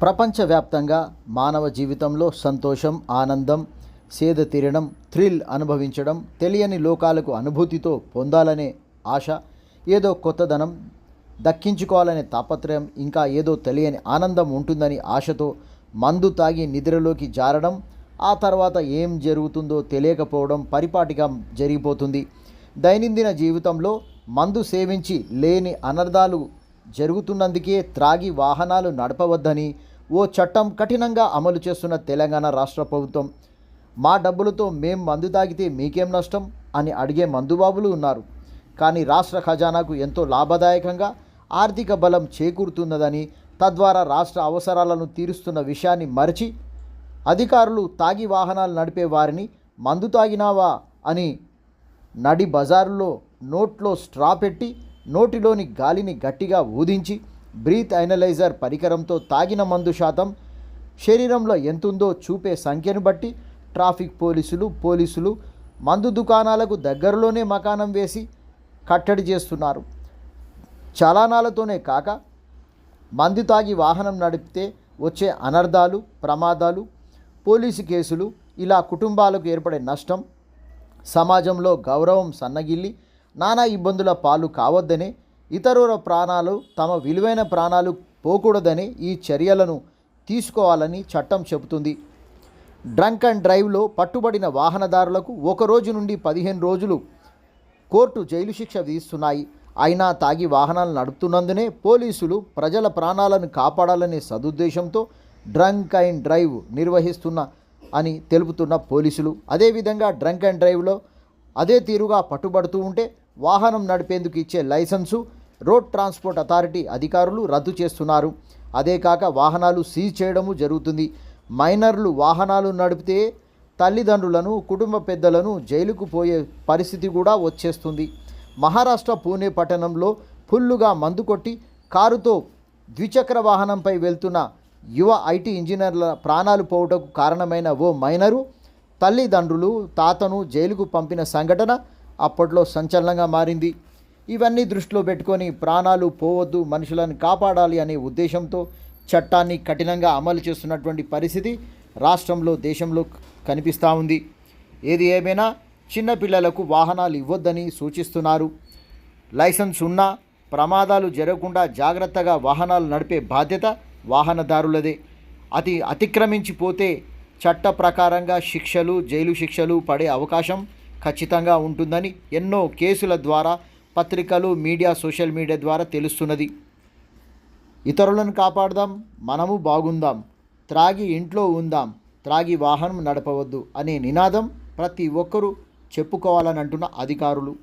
ప్రపంచవ్యాప్తంగా మానవ జీవితంలో సంతోషం, ఆనందం, సేద తీరడం, థ్రిల్ అనుభవించడం, తెలియని లోకాలకు అనుభూతితో పొందాలనే ఆశ, ఏదో కొత్తదనం దక్కించుకోవాలనే తాపత్రయం, ఇంకా ఏదో తెలియని ఆనందం ఉంటుందని ఆశతో మందు తాగి నిద్రలోకి జారడం, ఆ తర్వాత ఏం జరుగుతుందో తెలియకపోవడం పరిపాటిగా జరిగిపోతుంది. దైనందిన జీవితంలో మందు సేవించి లేని అనర్థాలు జరుగుతున్నందుకే త్రాగి వాహనాలు నడపవద్దని ఓ చట్టం కఠినంగా అమలు చేస్తున్న తెలంగాణ రాష్ట్ర ప్రభుత్వం. మా డబ్బులతో మేం మందు తాగితే మీకేం నష్టం అని అడిగే మందుబాబులు ఉన్నారు. కానీ రాష్ట్ర ఖజానాకు ఎంతో లాభదాయకంగా ఆర్థిక బలం చేకూరుతున్నదని, తద్వారా రాష్ట్ర అవసరాలను తీరుస్తున్న విషయాన్ని మరచి అధికారులు తాగి వాహనాలు నడిపే వారిని మందు తాగినావా అని నడి బజారులో నోట్లో స్ట్రా పెట్టి నోటిలోని గాలిని గట్టిగా ఊదించి బ్రీత్ అనలైజర్ పరికరంతో తాగిన మందు శాతం శరీరంలో ఎంతుందో చూపే సంఖ్యను బట్టి ట్రాఫిక్ పోలీసులు మందు దుకాణాలకు దగ్గరలోనే మకానం వేసి కట్టడి చేస్తున్నారు. చలానాలతోనే కాక మందు తాగి వాహనం నడిపితే వచ్చే అనర్థాలు, ప్రమాదాలు, పోలీసు కేసులు, ఇలా కుటుంబాలకు ఏర్పడే నష్టం, సమాజంలో గౌరవం సన్నగిల్లి నానా ఇబ్బందుల పాలు కావద్దనే, ఇతరుల ప్రాణాలు, తమ విలువైన ప్రాణాలు పోకూడదనే ఈ చర్యలను తీసుకోవాలని చట్టం చెబుతుంది. డ్రంక్ అండ్ డ్రైవ్లో పట్టుబడిన వాహనదారులకు 1 రోజు నుండి 15 రోజులు కోర్టు జైలు శిక్ష విధిస్తున్నాయి. అయినా తాగి వాహనాలు నడుపుతున్నందునే పోలీసులు ప్రజల ప్రాణాలను కాపాడాలనే సదుద్దేశంతో డ్రంక్ అండ్ డ్రైవ్ నిర్వహిస్తున్న అని తెలుపుతున్న పోలీసులు, అదేవిధంగా డ్రంక్ అండ్ డ్రైవ్లో అదే తీరుగా పట్టుబడుతూ ఉంటే వాహనం నడిపేందుకు ఇచ్చే లైసెన్సు రోడ్ ట్రాన్స్పోర్ట్ అథారిటీ అధికారులు రద్దు చేస్తున్నారు. అదే కాక వాహనాలు సీజ్ చేయడము జరుగుతుంది. మైనర్లు వాహనాలు నడిపితే తల్లిదండ్రులను, కుటుంబ పెద్దలను జైలుకు పోయే పరిస్థితి కూడా వచ్చేస్తుంది. మహారాష్ట్ర పూణే పట్టణంలో ఫుల్లుగా మందు కొట్టి కారుతో ద్విచక్ర వాహనంపై వెళ్తున్న యువ ఐటీ ఇంజనీర్ల ప్రాణాలు పోవుటకు కారణమైన ఓ మైనరు తల్లిదండ్రులు, తాతను జైలుకు పంపిన సంఘటన అప్పట్లో సంచలనంగా మారింది. ఇవన్నీ దృష్టిలో పెట్టుకొని ప్రాణాలు పోవద్దు, మనుషులను కాపాడాలి అనే ఉద్దేశంతో చట్టాన్ని కఠినంగా అమలు చేస్తున్నటువంటి పరిస్థితి రాష్ట్రంలో, దేశంలో కనిపిస్తూ ఉంది. ఏది ఏమైనా చిన్నపిల్లలకు వాహనాలు ఇవ్వొద్దని సూచిస్తున్నారు. లైసెన్స్ ఉన్నా ప్రమాదాలు జరగకుండా జాగ్రత్తగా వాహనాలు నడిపే బాధ్యత వాహనదారులదే. అతిక్రమించిపోతే చట్ట ప్రకారంగా శిక్షలు, జైలు శిక్షలు పడే అవకాశం ఖచ్చితంగా ఉంటుందని ఎన్నో కేసుల ద్వారా, పత్రికలు, మీడియా, సోషల్ మీడియా ద్వారా తెలుస్తున్నది. ఇతరులను కాపాడదాం, మనము బాగుందాం, త్రాగి ఇంట్లో ఉందాం, త్రాగి వాహనం నడపవద్దు అనే నినాదం ప్రతి ఒక్కరూ చెప్పుకోవాలని అంటున్న అధికారులు.